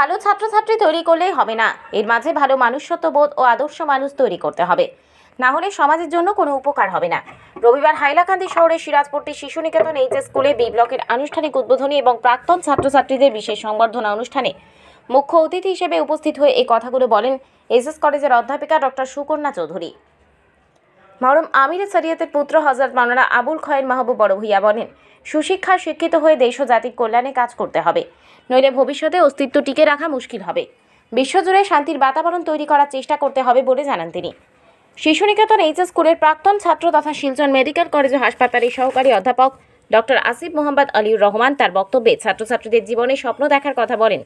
ভালো ছাত্রছাত্রী তৈরি করলেই হবে না, এর মাঝে ভালো মনুষ্যত্ববোধ ও আদর্শ মানুষ তৈরি করতে হবে, না হলে সমাজের জন্য কোনো উপকার হবে না। রবিবার হাইলাকান্দি শহরের সিরাজপট্টি শিশু নিকেতন এইচএস স্কুলে বি ব্লকের আনুষ্ঠানিক উদ্বোধনী এবং প্রাক্তন ছাত্রছাত্রীদের বিশেষ সংবর্ধনা অনুষ্ঠানে মুখ্য অতিথি হিসেবে উপস্থিত হয়ে এই কথাগুলো বলেন এইচএস কলেজের অধ্যাপিকা ডক্টর সুকন্যা চৌধুরী। মহরম আমিরে শরিয়তের পুত্র হযরত মাওলানা আবুল খয়ের মাহবুব বড় ভূঁইয়া বলেন, সুশিক্ষায় শিক্ষিত হয়ে দেশ ও জাতির কল্যাণে কাজ করতে হবে, নইলে ভবিষ্যতে অস্তিত্ব টিকে রাখা মুশকিল হবে। বিশ্বজুড়ে শান্তির বাতাবরণ তৈরি করার চেষ্টা করতে হবে বলে জানান তিনি। শিশু নিকেতন এইচএস স্কুলের প্রাক্তন ছাত্র তথা শিলচর মেডিকেল কলেজ ও হাসপাতালের সহকারী অধ্যাপক ডক্টর আসিফ মোহাম্মদ আলিউর রহমান তার বক্তব্যে ছাত্রছাত্রীদের জীবনে স্বপ্ন দেখার কথা বলেন।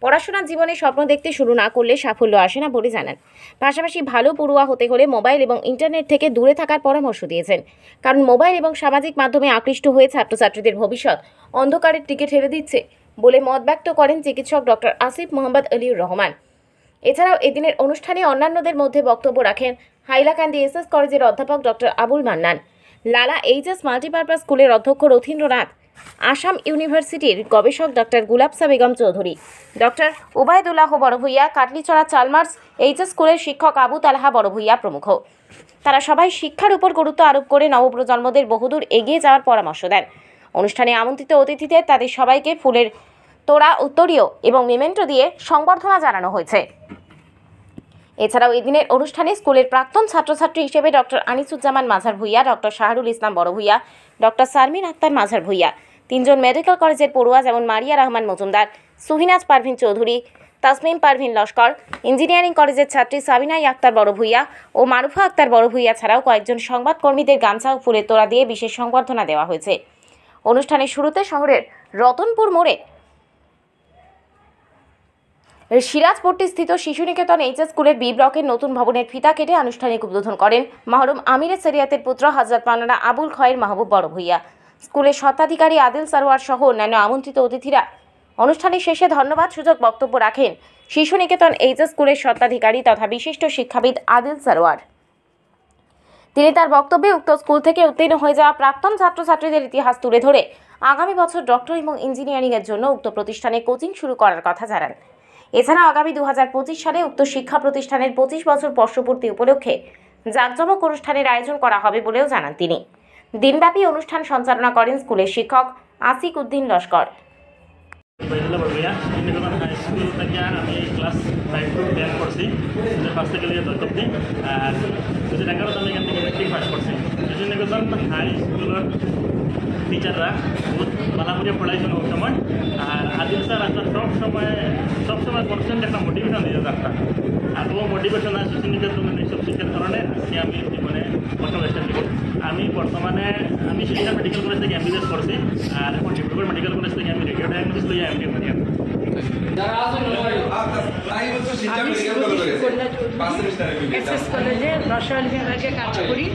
পড়াশোনার জীবনে স্বপ্ন দেখতে শুরু না করলে সাফল্য আসে না বলে জানান। পাশাপাশি ভালো পড়ুয়া হতে হলে মোবাইল এবং ইন্টারনেট থেকে দূরে থাকার পরামর্শ দিয়েছেন, কারণ মোবাইল এবং সামাজিক মাধ্যমে আকৃষ্ট হয়ে ছাত্রছাত্রীদের ভবিষ্যৎ অন্ধকারের দিকে ঠেলে দিচ্ছে বলে মত ব্যক্ত করেন চিকিৎসক ডক্টর আসিফ মোহাম্মদ আলিউর রহমান। এছাড়াও এদিনের অনুষ্ঠানে অন্যান্যদের মধ্যে বক্তব্য রাখেন হাইলাকান্দি এসএস কলেজের অধ্যাপক ডক্টর আবুল মান্নান, লালা এইচএস মাল্টিপারপাস স্কুলের অধ্যক্ষ রথীন্দ্রনাথ, আসাম ইউনিভার্সিটির গবেষক ডক্টর গুলাবসা বেগম চৌধুরী, ডক্টর উবায়দুল্লাহ বড় ভূঁইয়া, কাটলিচড়া চালমার্স এইচএস স্কুলের শিক্ষক আবু তালহা বড় ভূঁইয়া প্রমুখ। তারা সবাই শিক্ষার উপর গুরুত্ব আরোপ করে নবপ্রজন্মদের বহুদূর এগিয়ে যাওয়ার পরামর্শ দেন। অনুষ্ঠানে আমন্ত্রিত অতিথিদের তাদের সবাইকে ফুলের তোড়া, উত্তরীয় এবং মেমেন্টো দিয়ে সংবর্ধনা জানানো হয়েছে। এছাড়াও এদিনের অনুষ্ঠানে স্কুলের প্রাক্তন ছাত্রছাত্রী হিসেবে ডক্টর আনিসুজ্জামান মাঝার ভূঁইয়া, ডক্টর শাহরুল ইসলাম বড় ভূঁইয়া, ডক্টর সারমিন আক্তার মাঝার ভূঁইয়া, তিনজন মেডিকেল কলেজের পড়ুয়া যেমন মারিয়া রহমান মজুমদার, সুহিনাজ পারভিন চৌধুরী, তাসমিম পারভিন লস্কর, ইঞ্জিনিয়ারিং কলেজের ছাত্রী সাবিনাই আক্তার বড় ভূঁইয়া ও মারুফা আক্তার বড় ভূঁইয়া ছাড়াও কয়েকজন সংবাদকর্মীদের গামছা ও ফুলের তোড়া দিয়ে বিশেষ সংবর্ধনা দেওয়া হয়েছে। অনুষ্ঠানের শুরুতে শহরের রতনপুর মোড়ে সিরাজপট্টি স্থিত শিশু নিকেতন এইচএস স্কুলের বি ব্লকের নতুন ভবনের ফিতা কেটে আনুষ্ঠানিক উদ্বোধন করেন মহরম আমিরে শরিয়তের পুত্র হযরত মাওলানা আবুল খয়ের মাহবুব বড় ভূঁইয়া। স্কুলের স্বত্বাধিকারী আদিল সারোয়ার সহ অন্যান্য আমন্ত্রিত অতিথিরা অনুষ্ঠানের শেষে ধন্যবাদ সূচক বক্তব্য রাখেন শিশু নিকেতন এইচএস স্কুলের স্বত্বাধিকারী তথা বিশিষ্ট শিক্ষাবিদ আদিল সারোয়ার। তিনি তার বক্তব্যে উক্ত স্কুল থেকে উত্তীর্ণ হয়ে যাওয়া প্রাক্তন ছাত্রছাত্রীদের ইতিহাস তুলে ধরে আগামী বছর ডক্টর এবং ইঞ্জিনিয়ারিংয়ের জন্য উক্ত প্রতিষ্ঠানে কোচিং শুরু করার কথা জানান। এছাড়াও আগামী 2025 সালে উক্ত শিক্ষা প্রতিষ্ঠানের 25 বছর বর্ষপূর্তি উপলক্ষে জাঁকজমক অনুষ্ঠানের আয়োজন করা হবে বলেও জানান তিনি। দিনব্যাপী অনুষ্ঠান সঞ্চালনা করেন স্কুলের শিক্ষক আসিক উদ্দিন লস্কর। টিচাররা বহুত ভালো করে পড়াইছেন ওই সময়। আর আদিল স্যার আপনার সবসময় কনস্ট্যান্ট একটা মোটিভেশন দিয়ে যাত্রা, আর ও মোটিভেশন আর শিশু নিকেতন এইসব শিক্ষার কারণে আজকে আমি জীবনে মোটিভেশন দিব। আমি বর্তমানে শিক্ষা মেডিকেল কলেজ থেকে এমবিবিএস করছি, আর এখন ডিব্রুগড় মেডিকেল কলেজ থেকে আমি রেডিও ডায়াগনোসিস লইয়া এমডি করি। এসএস কলেজে রসায়ন বিভাগে কাজ করি।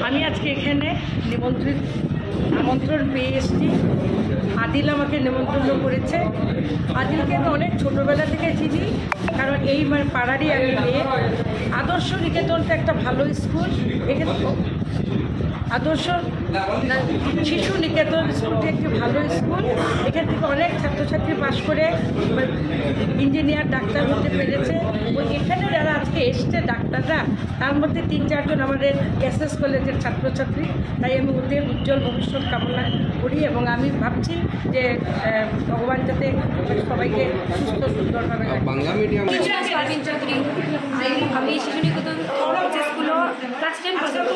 আমি আজকে এখানে আমন্ত্রণ পেয়ে এসেছি। আদিল আমাকে নিমন্ত্রণ করেছে। আদিলকে আমি অনেক ছোটোবেলা থেকে চিনি, কারণ এই পাড়ারই আমি মেয়ে। আদর্শ নিকেতনটা একটা ভালো স্কুল। এখানে আদর্শ শিশু নিকেতন স্কুলটি একটি ভালো স্কুল। এখান থেকে অনেক ছাত্রছাত্রী পাশ করে ইঞ্জিনিয়ার, ডাক্তার হতে পেরেছে। এবং এখানে যারা আজকে এসছে ডাক্তাররা, তার মধ্যে 3-4 জন আমাদের এসএস কলেজের ছাত্রছাত্রী। তাই আমি ওদের উজ্জ্বল ভবিষ্যৎ কামনা করি এবং আমি ভাবছি যে ভগবান যাতে সবাইকে সুস্থ সুন্দরভাবে। বাংলা মিডিয়াম আমি শিশু নিকেতন স্কুলও ক্লাস 10 পর্যন্ত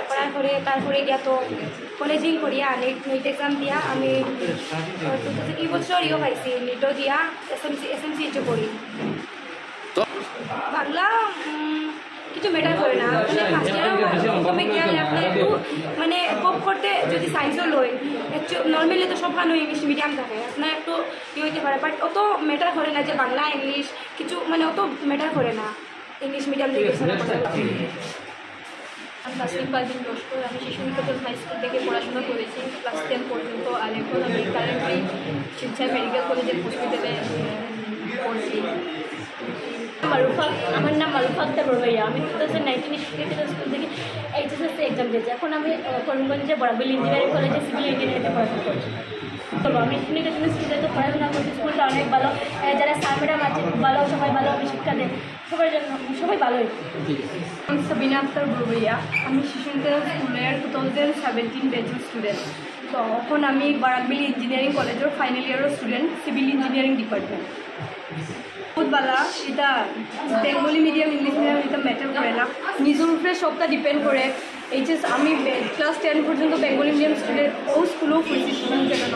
পড়ার পরে তারপরে গিয়া তো কলেজিং করিয়া নেট এক্সাম দিয়া আমি এই বছর ইও পাইছি, নেটও দিয়া এসএমসি করি। বাংলা কিছু ম্যাটার করে না, মানে ফার্স্ট ইয়ারে গেলে আপনি একটু মানে কোপ করতে যদি সায়েন্সও লই, নর্মালি তো সব ভালো ইংলিশ মিডিয়াম থাকে, আপনার একটু ইয়ে হইতে পারে, বাট অত ম্যাটার করে না যে বাংলা ইংলিশ কিছু মানে অত ম্যাটার করে না ইংলিশ মিডিয়াম থেকে। তাসমিম পারভিন লস্কর, আমি শিশু নিকেতন হাই স্কুল থেকে পড়াশোনা করেছি ক্লাস 10 পর্যন্ত, আর এখন আমি কারেন্টলি শিলচর মেডিকেল কলেজের হসপিটালে পড়ছি। আমার নাম মারুফা আক্তার বড় ভূঁইয়া। আমি 2019 শিশু নিকেতন স্কুল থেকে এইচএসএসসি এক্সাম দিয়েছি। এখন আমি করিমগঞ্জে বরাবর ইঞ্জিনিয়ারিং কলেজে সিভিল ইঞ্জিনিয়ারিংয়ে পড়াশোনা করছি। তো আমি নিকেতন স্কুলে তো পড়াশোনা করছি, স্কুলটা অনেক ভালো, যারা স্যার ম্যাডাম আছে খুব ভালো, সবাই ভালোভাবে শিক্ষা দেয়, সবার জন্য সবাই ভালোই। আমি সাবিনা আক্তার বুরবইয়া, আমি শিশু নিকেতন স্কুলের 2017 ব্যাচের স্টুডেন্ট। তো এখন আমি বারাকবিল ইঞ্জিনিয়ারিং কলেজের ফাইনাল ইয়ারের স্টুডেন্ট, সিভিল ইঞ্জিনিয়ারিং ডিপার্টমেন্ট। বহুত বালা, এটা বেঙ্গলি মিডিয়াম ইংলিশ মিডিয়াম এটা ম্যাটার করে না, নিজের উপরে সবটা ডিপেন্ড করে। এইচএস আমি ক্লাস 10 পর্যন্ত বেঙ্গলি মিডিয়াম স্কুলের ও স্কুলেও পড়েছি শিশু নিকেতন,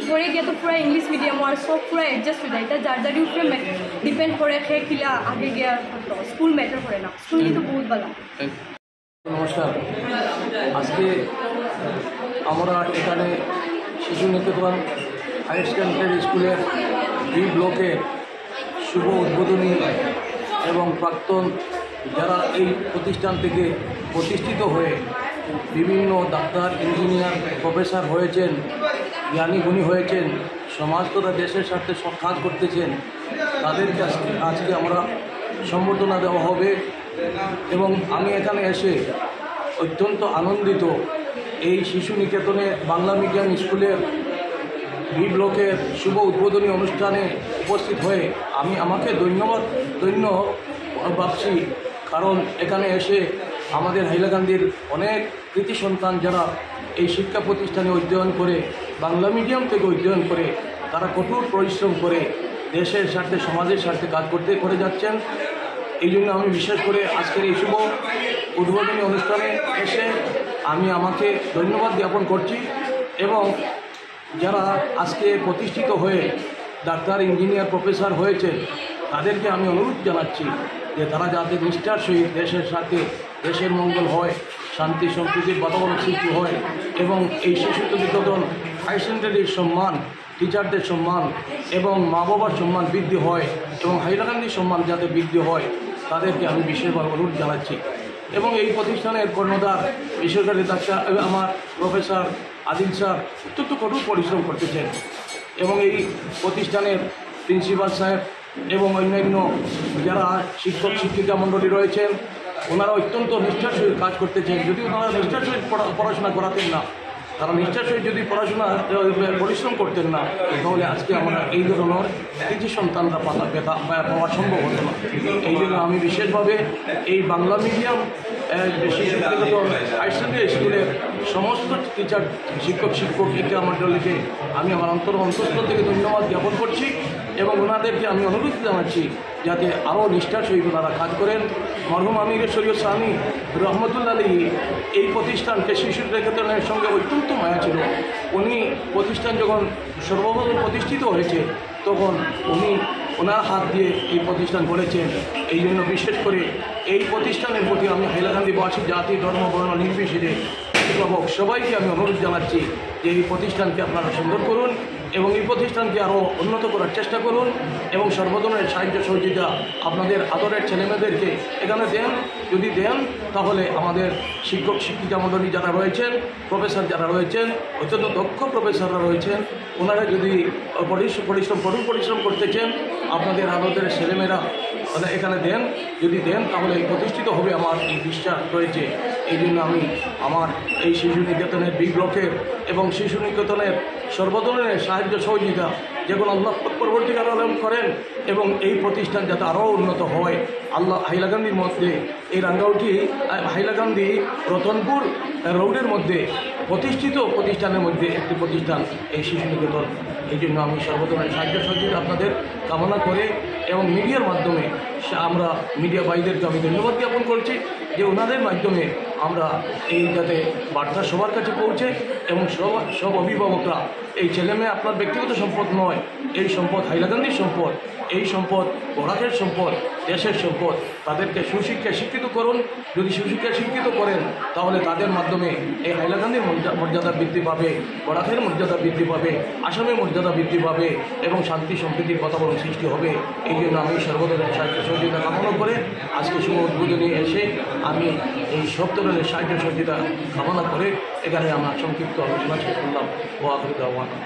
পরে গিয়ে তো পুরো ইংলিশ মিডিয়াম আর সব পুরো অ্যাডজাস্ট হয়ে যায়, এটা যার যার উপরে ডিপেন্ড করে সে কিলা আগে গিয়ে স্কুল ম্যাটার করে না, স্কুল কিন্তু বহুত ভালো। নমস্কার, আজকে আমরা এখানে শিশু নিকেতন হায়ার সেকেন্ডারি স্কুলের বি ব্লকের শুভ উদ্বোধনী এবং প্রাক্তন যারা এই প্রতিষ্ঠান থেকে প্রতিষ্ঠিত হয়ে বিভিন্ন ডাক্তার, ইঞ্জিনিয়ার, প্রফেসর হয়েছেন, জ্ঞানী গুণী হয়েছেন, সমাজ তথা দেশের স্বার্থে সব কাজ করতেছেন, তাদের কাছে আজকে আমরা সম্বর্ধনা দেওয়া হবে। এবং আমি এখানে এসে অত্যন্ত আনন্দিত, এই শিশু নিকেতনে বাংলা মিডিয়াম স্কুলের বি ব্লকের শুভ উদ্বোধনী অনুষ্ঠানে উপস্থিত হয়ে আমি আমাকে ধন্য ভাবছি। কারণ এখানে এসে আমাদের হাইলাকান্দির অনেক কৃতি সন্তান যারা এই শিক্ষা প্রতিষ্ঠানে অধ্যয়ন করে, বাংলা মিডিয়াম থেকে অধ্যয়ন করে, তারা কঠোর পরিশ্রম করে দেশের স্বার্থে, সমাজের স্বার্থে কাজ করে যাচ্ছেন। এই জন্য আমি বিশেষ করে আজকের এই শুভ উদ্বোধনী অনুষ্ঠানে এসে আমি আমাকে ধন্যবাদ জ্ঞাপন করছি। এবং যারা আজকে প্রতিষ্ঠিত হয়ে ডাক্তার, ইঞ্জিনিয়ার, প্রফেসর হয়েছেন, তাদেরকে আমি অনুরোধ জানাচ্ছি যে তারা যাতে নিষ্ঠার সহিত দেশের সাথে, দেশের মঙ্গল হয়, শান্তি সম্প্রীতির বাতাবরণ সৃষ্টি হয় এবং এই শিশু নিকেতন হাই সেকেন্ডারির সম্মান, টিচারদের সম্মান এবং মা বাবার সম্মান বৃদ্ধি হয় এবং হাইলাকান্দির সম্মান যাতে বৃদ্ধি হয়, তাদেরকে আমি বিশেষভাবে অনুরোধ জানাচ্ছি। এবং এই প্রতিষ্ঠানের কর্ণধার বেসরকারি ডাক্তার আমার প্রফেসর আদিল স্যার অত্যন্ত কঠোর পরিশ্রম করতেছেন এবং এই প্রতিষ্ঠানের প্রিন্সিপাল সাহেব এবং অন্যান্য যারা শিক্ষক শিক্ষিকা মণ্ডলী রয়েছেন, ওনারা অত্যন্ত নিষ্ঠার সহিত কাজ করতেছেন। যদি ওনারা নিষ্ঠার সহিত পড়াশোনা করাতেন না, তারা নিষ্ঠার সহিত যদি পরিশ্রম করতেন না, তাহলে আজকে আমরা এই ধরনের কৃতি সন্তানরা পাওয়া সম্ভব হতো না। এই জন্য আমি বিশেষভাবে এই বাংলা মিডিয়াম শিশু নিকেতন হায়ার সেকেন্ডারি স্কুলের সমস্ত টিচার, শিক্ষিকা মণ্ডলীকে আমি আমার অন্তঃস্থল থেকে ধন্যবাদ জ্ঞাপন করছি এবং ওনাদেরকে আমি অনুরোধ জানাচ্ছি যাতে আরও নিষ্ঠার সহিত ওনারা কাজ করেন। মরহুম আমির শরীয়ত সানি রহমতুল্লাহ আলী এই প্রতিষ্ঠানকে শিশু নিকেতনের সঙ্গে অত্যন্ত মায়া ছিল। উনি প্রতিষ্ঠান যখন সর্বপ্রথম প্রতিষ্ঠিত হয়েছে তখন উনি ওনার হাত দিয়ে এই প্রতিষ্ঠান গড়েছেন। এই জন্য বিশেষ করে এই প্রতিষ্ঠানের প্রতি আমি হাইলাকান্দিবাসী, জাতি, ধর্ম, বর্ণ নির্বিশেষে অভিভাবক সবাইকে আমি অনুরোধ জানাচ্ছি যে এই প্রতিষ্ঠানকে আপনারা সুন্দর করুন এবং এই প্রতিষ্ঠানকে আরও উন্নত করার চেষ্টা করুন এবং সর্বধরনের সাহায্য সহযোগিতা আপনাদের আদরের ছেলেমেয়েদেরকে এখানে দেন। যদি দেন তাহলে আমাদের শিক্ষক শিক্ষিকা মণ্ডলী যারা রয়েছেন, প্রফেসর যারা রয়েছেন, অত্যন্ত দক্ষ প্রফেসররা রয়েছেন, ওনারা যদি পরিশ্রম করতেছেন, আপনাদের আদরের ছেলেমেয়েরা এখানে দেন, যদি দেন তাহলে প্রতিষ্ঠিত হবে আমার এই বিশ্বাস রয়েছে। এই জন্য আমি আমার এই শিশু নিকেতনের বি ব্লকের এবং শিশু নিকেতনের সর্বধরনের সাহায্য সহযোগিতা যেগুলো আল্লাহ পরবর্তীকার আলম করেন এবং এই প্রতিষ্ঠান যাতে আরও উন্নত হয়। আল্লাহ হাইলাকান্দির মধ্যে এই রাঙ্গাউটি হাইলাকান্দি রতনপুর রোডের মধ্যে প্রতিষ্ঠিত প্রতিষ্ঠানের মধ্যে একটি প্রতিষ্ঠান এই শিশু নিকেতন। এই জন্য আমি সর্বধরনের সাহায্য সহযোগিতা আপনাদের কামনা করে এবং মিডিয়ার মাধ্যমে আমরা মিডিয়া ভাইদেরকে আমি ধন্যবাদ জ্ঞাপন করছি যে ওনাদের মাধ্যমে আমরা এই যাতে বার্তা সবার কাছে পৌঁছে এবং সব অভিভাবকরা এই ছেলেমেয়ে আপনার ব্যক্তিগত সম্পদ নয়, এই সম্পদ হাইলাকান্দির সম্পদ, এই সম্পদ বরাকের সম্পদ, দেশের সম্পদ। তাদেরকে সুশিক্ষায় শিক্ষিত করুন। যদি সুশিক্ষায় শিক্ষিত করেন তাহলে তাদের মাধ্যমে এই হাইলাকান্দির মর্যাদা বৃদ্ধি পাবে, বরাকের মর্যাদা বৃদ্ধি পাবে, আসামের মর্যাদা বৃদ্ধি পাবে এবং শান্তি সম্প্রীতির বাতাবরণ সৃষ্টি হবে। এই জন্য আমি সর্বধরনের সাহায্য সহযোগিতা কামনা করে আজকে শুভ উদ্বোধনী এসে আমি এই সব ধরনের সাহায্য সহযোগিতা কামনা করে এখানে আমার সংক্ষিপ্ত আলোচনা শেষ করলাম। ওয়া আখিরু দাওয়ানা।